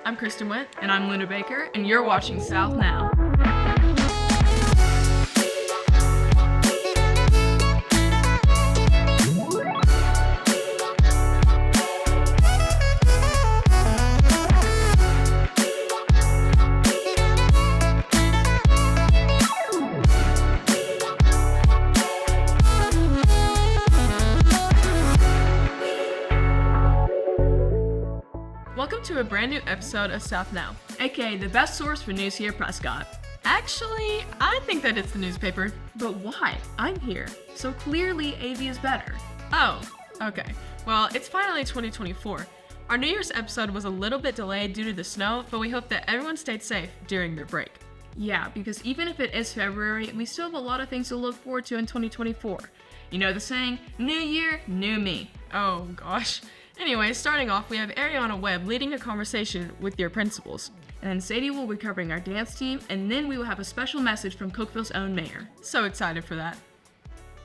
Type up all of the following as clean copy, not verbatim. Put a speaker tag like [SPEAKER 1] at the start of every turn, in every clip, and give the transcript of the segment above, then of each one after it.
[SPEAKER 1] I'm Kristen Witt. And I'm Luna Baker, and you're watching South Now. Welcome to a brand new episode of South Now, aka the best source for news here at Prescott. Actually, I think that it's the newspaper, but why? I'm here, so clearly AV is better. Oh, okay. Well, it's finally 2024. Our New Year's episode was a little bit delayed due to the snow, but we hope that everyone stayed safe during their break. Yeah, because even if it is February, we still have a lot of things to look forward to in 2024. You know the saying, new year, new me. Oh gosh. Anyway, starting off, we have Ayrianna Webb leading a conversation with your principals. And then Sadie will be covering our dance team, and then we will have a special message from Cookeville's own mayor. So excited for that.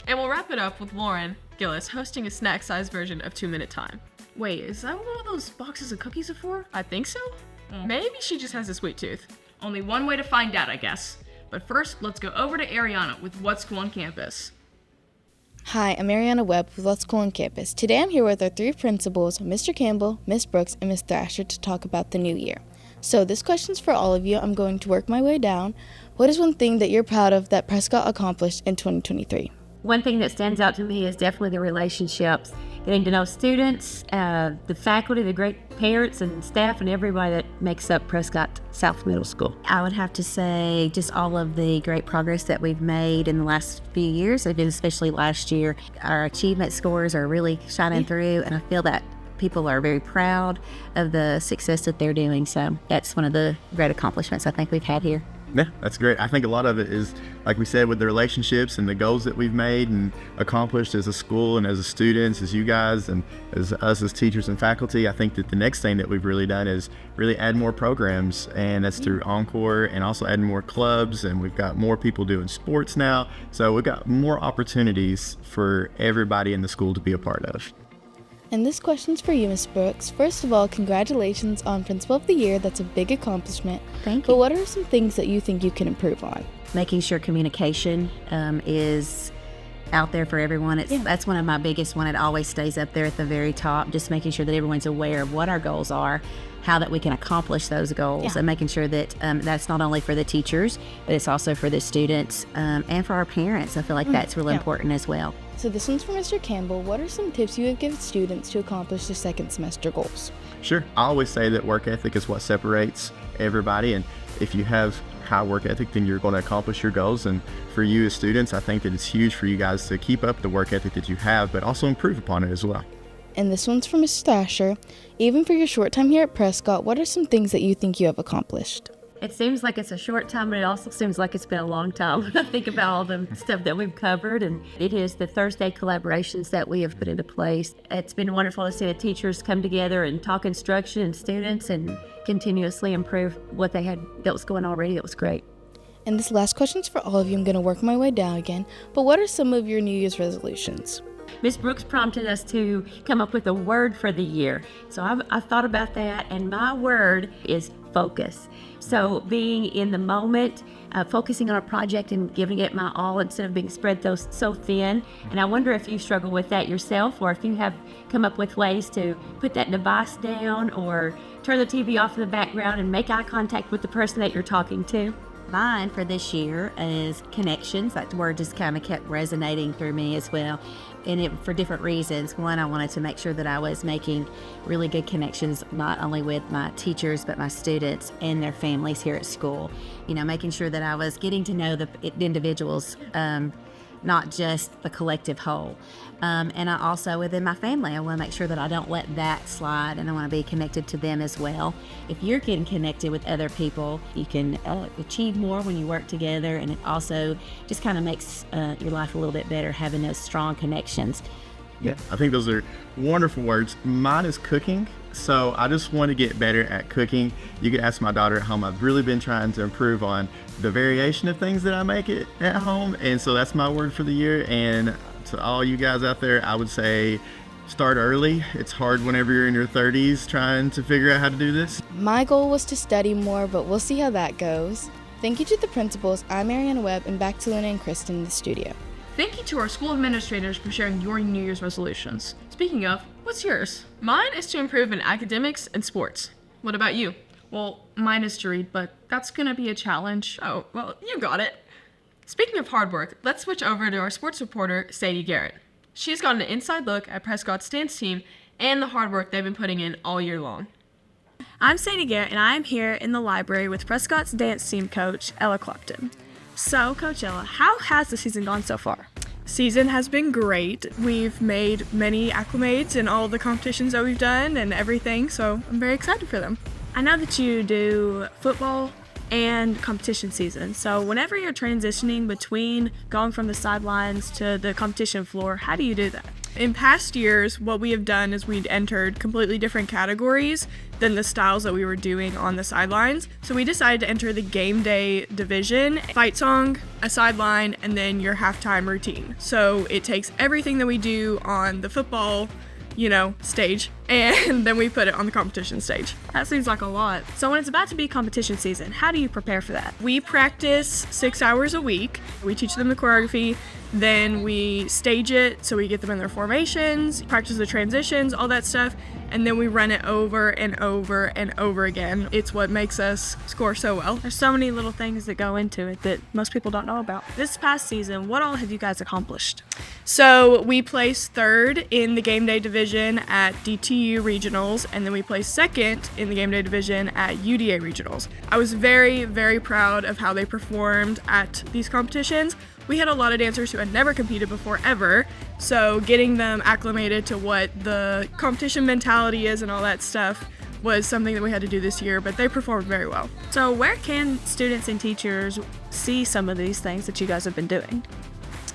[SPEAKER 1] And we'll wrap it up with Lauren Gillies hosting a snack-sized version of 2 Minute Time. Wait, is that what all those boxes of cookies are for? I think so. Maybe she just has a sweet tooth. Only one way to find out, I guess. But first, let's go over to Ayrianna with What's Cool on Campus.
[SPEAKER 2] Hi, I'm Ayrianna Webb with What's Cool on Campus. Today I'm here with our three principals, Mr. Campbell, Miss Brooks, and Miss Thrasher, to talk about the new year. So this question's for all of you. I'm going to work my way down. What is one thing that you're proud of that Prescott accomplished in 2023?
[SPEAKER 3] One thing that stands out to me is definitely the relationships, getting to know students, the faculty, the great parents and staff, and everybody that makes up Prescott South Middle School. I would have to say just all of the great progress that we've made in the last few years, and especially last year. Our achievement scores are really shining through, and I feel that people are very proud of the success that they're doing. So that's one of the great accomplishments I think we've had here.
[SPEAKER 4] Yeah, that's great. I think a lot of it is, like we said, with the relationships and the goals that we've made and accomplished as a school and as a students, as you guys and as us as teachers and faculty. I think that the next thing that we've really done is really add more programs, and that's through Encore and also adding more clubs, and we've got more people doing sports now. So we've got more opportunities for everybody in the school to be a part of.
[SPEAKER 2] And this question's for you, Miss Brooks. First of all, congratulations on Principal of the Year. That's a big accomplishment.
[SPEAKER 3] Thank you.
[SPEAKER 2] But what are some things that you think you can improve on?
[SPEAKER 3] Making sure communication is out there for everyone. That's one of my biggest one. It always stays up there at the very top, just making sure that everyone's aware of what our goals are, how that we can accomplish those goals, and making sure that that's not only for the teachers, but it's also for the students and for our parents. I feel like that's really important as well.
[SPEAKER 2] So this one's for Mr. Campbell. What are some tips you would give students to accomplish their second semester goals?
[SPEAKER 4] Sure. I always say that work ethic is what separates everybody, and if you have high work ethic, then you're going to accomplish your goals. And for you as students, I think that it's huge for you guys to keep up the work ethic that you have, but also improve upon it as well.
[SPEAKER 2] And this one's for Ms. Thrasher. Even for your short time here at Prescott, what are some things that you think you have accomplished?
[SPEAKER 3] It seems like it's a short time, but it also seems like it's been a long time. I think about all the stuff that we've covered, and it is the Thursday collaborations that we have put into place. It's been wonderful to see the teachers come together and talk instruction and students and continuously improve what they had that was going already. It was great.
[SPEAKER 2] And this last question's for all of you. I'm going to work my way down again. But what are some of your New Year's resolutions?
[SPEAKER 3] Ms. Brooks prompted us to come up with a word for the year. So I thought about that, and my word is focus. So being in the moment, focusing on a project and giving it my all instead of being spread so thin. And I wonder if you struggle with that yourself, or if you have come up with ways to put that device down or turn the TV off in the background and make eye contact with the person that you're talking to. Mine for this year is connections. That word just kind of kept resonating through me as well. And for different reasons. One, I wanted to make sure that I was making really good connections, not only with my teachers, but my students and their families here at school. You know, making sure that I was getting to know the individuals, not just the collective whole. And I also, within my family, I want to make sure that I don't let that slide, and I want to be connected to them as well. If you're getting connected with other people, you can achieve more when you work together, and it also just kind of makes your life a little bit better, having those strong connections.
[SPEAKER 4] Yeah, I think those are wonderful words. Mine is cooking. So I just want to get better at cooking. You can ask my daughter at home. I've really been trying to improve on the variation of things that I make it at home. And so that's my word for the year. And to all you guys out there, I would say start early. It's hard whenever you're in your 30s trying to figure out how to do this.
[SPEAKER 2] My goal was to study more, but we'll see how that goes. Thank you to the principals. I'm Ayrianna Webb, and back to Luna and Kristen in the studio.
[SPEAKER 1] Thank you to our school administrators for sharing your New Year's resolutions. Speaking of, what's yours? Mine is to improve in academics and sports. What about you? Well, mine is to read, but that's gonna be a challenge. Oh, well, you got it. Speaking of hard work, let's switch over to our sports reporter, Sadie Garrett. She's got an inside look at Prescott's dance team and the hard work they've been putting in all year long.
[SPEAKER 5] I'm Sadie Garrett, and I'm here in the library with Prescott's dance team coach, Ella Clapton. So, Coach Ella, how has the season gone so far?
[SPEAKER 6] Season has been great. We've made many acclimates in all the competitions that we've done and everything, so I'm very excited for them.
[SPEAKER 5] I know that you do football and competition season, so whenever you're transitioning between going from the sidelines to the competition floor, how do you do that?
[SPEAKER 6] In past years, what we have done is we'd entered completely different categories than the styles that we were doing on the sidelines. So we decided to enter the game day division, fight song, a sideline, and then your halftime routine. So it takes everything that we do on the football, stage, and then we put it on the competition stage.
[SPEAKER 5] That seems like a lot. So when it's about to be competition season, how do you prepare for that?
[SPEAKER 6] We practice 6 hours a week. We teach them the choreography, then we stage it so we get them in their formations, practice the transitions, all that stuff, and then we run it over and over and over again. It's what makes us score so well.
[SPEAKER 5] There's so many little things that go into it that most people don't know about. This past season, what all have you guys accomplished?
[SPEAKER 6] So we placed third in the game day division at DTU regionals, and then we placed second in the game day division at UDA regionals. I was very, very proud of how they performed at these competitions. We had a lot of dancers who had never competed before ever, so getting them acclimated to what the competition mentality is and all that stuff was something that we had to do this year, but they performed very well.
[SPEAKER 5] So where can students and teachers see some of these things that you guys have been doing?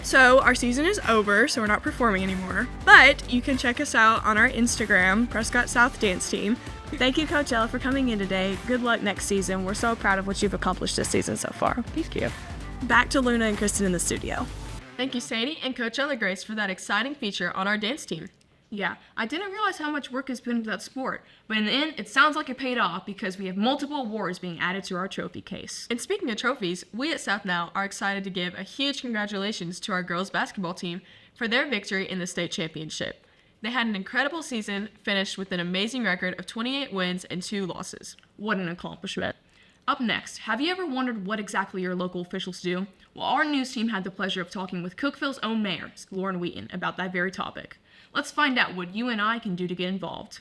[SPEAKER 6] So our season is over, so we're not performing anymore, but you can check us out on our Instagram, Prescott South Dance Team.
[SPEAKER 5] Thank you, Coach Ella, for coming in today. Good luck next season. We're so proud of what you've accomplished this season so far.
[SPEAKER 1] Thank you.
[SPEAKER 5] Back to Luna and Kristen in the studio.
[SPEAKER 1] Thank you, Sadie and Coach Ella Grace, for that exciting feature on our dance team. Yeah, I didn't realize how much work has been into that sport, but in the end, it sounds like it paid off because we have multiple awards being added to our trophy case. And speaking of trophies, we at South Now are excited to give a huge congratulations to our girls basketball team for their victory in the state championship. They had an incredible season, finished with an amazing record of 28 wins and 2 losses. What an accomplishment. Up next, have you ever wondered what exactly your local officials do? Well, our news team had the pleasure of talking with Cookeville's own mayor, Laurin Wheaton, about that very topic. Let's find out what you and I can do to get involved.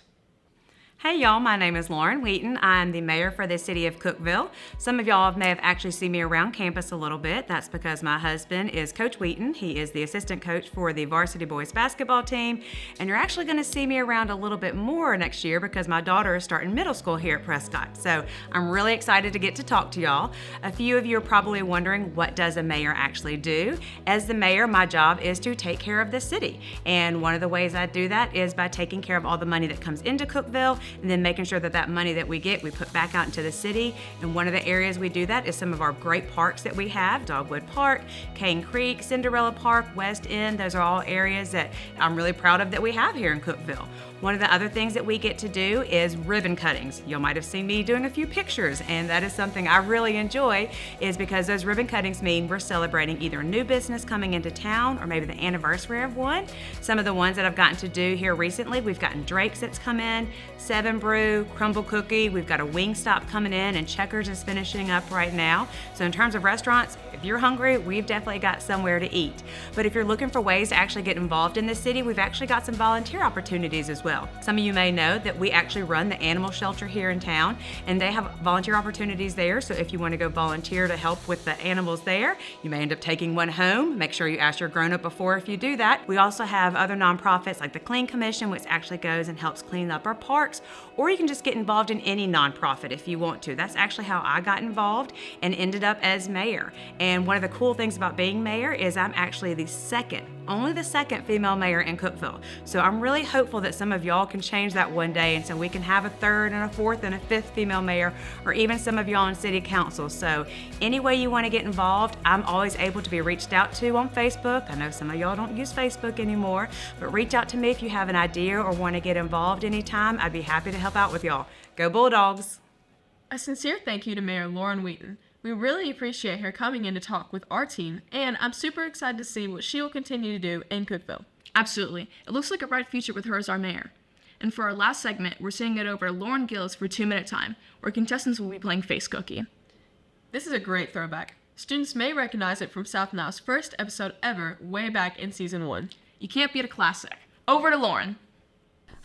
[SPEAKER 7] Hey y'all, my name is Laurin Wheaton. I'm the mayor for the city of Cookeville. Some of y'all may have actually seen me around campus a little bit. That's because my husband is Coach Wheaton. He is the assistant coach for the varsity boys basketball team. And you're actually gonna see me around a little bit more next year because my daughter is starting middle school here at Prescott. So I'm really excited to get to talk to y'all. A few of you are probably wondering, what does a mayor actually do? As the mayor, my job is to take care of the city. And one of the ways I do that is by taking care of all the money that comes into Cookeville, and then making sure that that money that we get, we put back out into the city. And one of the areas we do that is some of our great parks that we have, Dogwood Park, Cane Creek, Cinderella Park, West End. Those are all areas that I'm really proud of that we have here in Cookeville. One of the other things that we get to do is ribbon cuttings. You might have seen me doing a few pictures, and that is something I really enjoy, is because those ribbon cuttings mean we're celebrating either a new business coming into town or maybe the anniversary of one. Some of the ones that I've gotten to do here recently, we've gotten Drake's that's come in, Seven Brew, Crumble Cookie, we've got a Wingstop coming in, and Checkers is finishing up right now. So in terms of restaurants, if you're hungry, we've definitely got somewhere to eat. But if you're looking for ways to actually get involved in the city, we've actually got some volunteer opportunities as well. Some of you may know that we actually run the animal shelter here in town, and they have volunteer opportunities there. So if you want to go volunteer to help with the animals there, you may end up taking one home. Make sure you ask your grown-up before if you do that. We also have other nonprofits like the Clean Commission, which actually goes and helps clean up our parks, or you can just get involved in any nonprofit if you want to. That's actually how I got involved and ended up as mayor. And one of the cool things about being mayor is I'm actually the second only the second female mayor in Cookeville. So I'm really hopeful that some of y'all can change that one day, and so we can have a third and a fourth and a fifth female mayor, or even some of y'all in city council. So any way you want to get involved, I'm always able to be reached out to on Facebook. I know some of y'all don't use Facebook anymore, but reach out to me if you have an idea or want to get involved anytime. I'd be happy to help out with y'all. Go Bulldogs!
[SPEAKER 1] A sincere thank you to Mayor Laurin Wheaton. We really appreciate her coming in to talk with our team, and I'm super excited to see what she will continue to do in Cookeville. Absolutely. It looks like a bright future with her as our mayor. And for our last segment, we're sending it over to Lauren Gillies for 2-minute time, where contestants will be playing Face Cookie. This is a great throwback. Students may recognize it from South Now's first episode ever way back in Season 1. You can't beat a classic. Over to Lauren.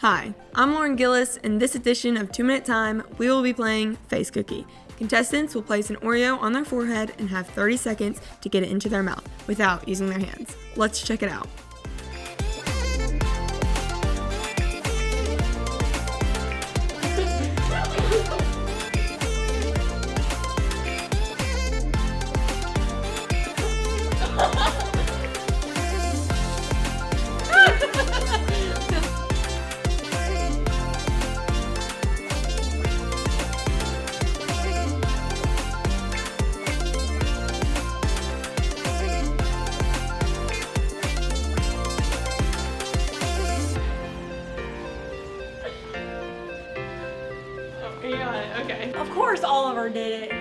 [SPEAKER 6] Hi, I'm Lauren Gillies. In this edition of 2-Minute Time, we will be playing Face Cookie. Contestants will place an Oreo on their forehead and have 30 seconds to get it into their mouth without using their hands. Let's check it out.
[SPEAKER 1] Okay.
[SPEAKER 3] Of course, Oliver did it.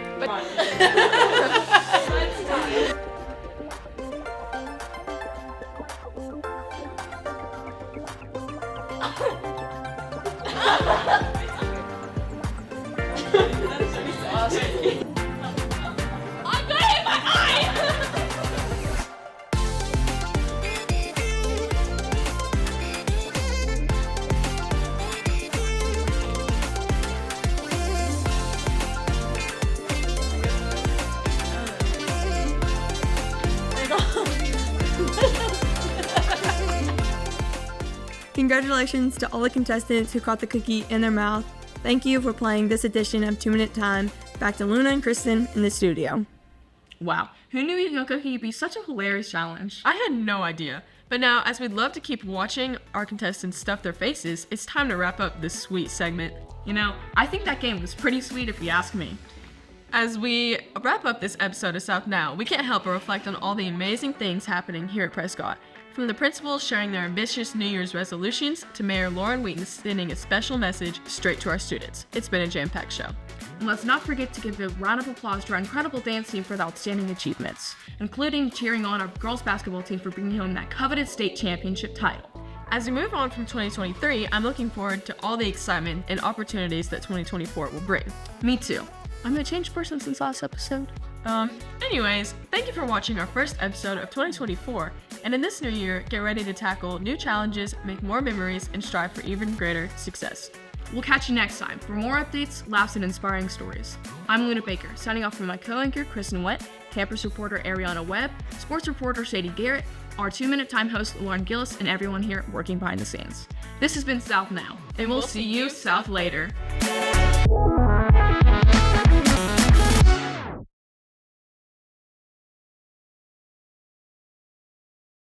[SPEAKER 6] Congratulations to all the contestants who caught the cookie in their mouth. Thank you for playing this edition of 2-Minute Time. Back to Luna and Kristen in the studio.
[SPEAKER 1] Wow, who knew eating a cookie would be such a hilarious challenge? I had no idea. But now, as we'd love to keep watching our contestants stuff their faces, it's time to wrap up this sweet segment. You know, I think that game was pretty sweet if you ask me. As we wrap up this episode of South Now, we can't help but reflect on all the amazing things happening here at Prescott. From the principals sharing their ambitious New Year's resolutions to Mayor Laurin Wheaton sending a special message straight to our students. It's been a jam-packed show. And let's not forget to give a round of applause to our incredible dance team for the outstanding achievements, including cheering on our girls basketball team for bringing home that coveted state championship title. As we move on from 2023, I'm looking forward to all the excitement and opportunities that 2024 will bring. Me too. I'm a changed person since last episode. Anyways, thank you for watching our first episode of 2024, and in this new year, get ready to tackle new challenges, make more memories, and strive for even greater success. We'll catch you next time for more updates, laughs, and inspiring stories. I'm Luna Baker, signing off from my co-anchor, Kristen Wett, campus reporter Ayrianna Webb, sports reporter Sadie Garrett, our 2-Minute Time host Lauren Gillies, and everyone here working behind the scenes. This has been South Now, and we'll see you South later.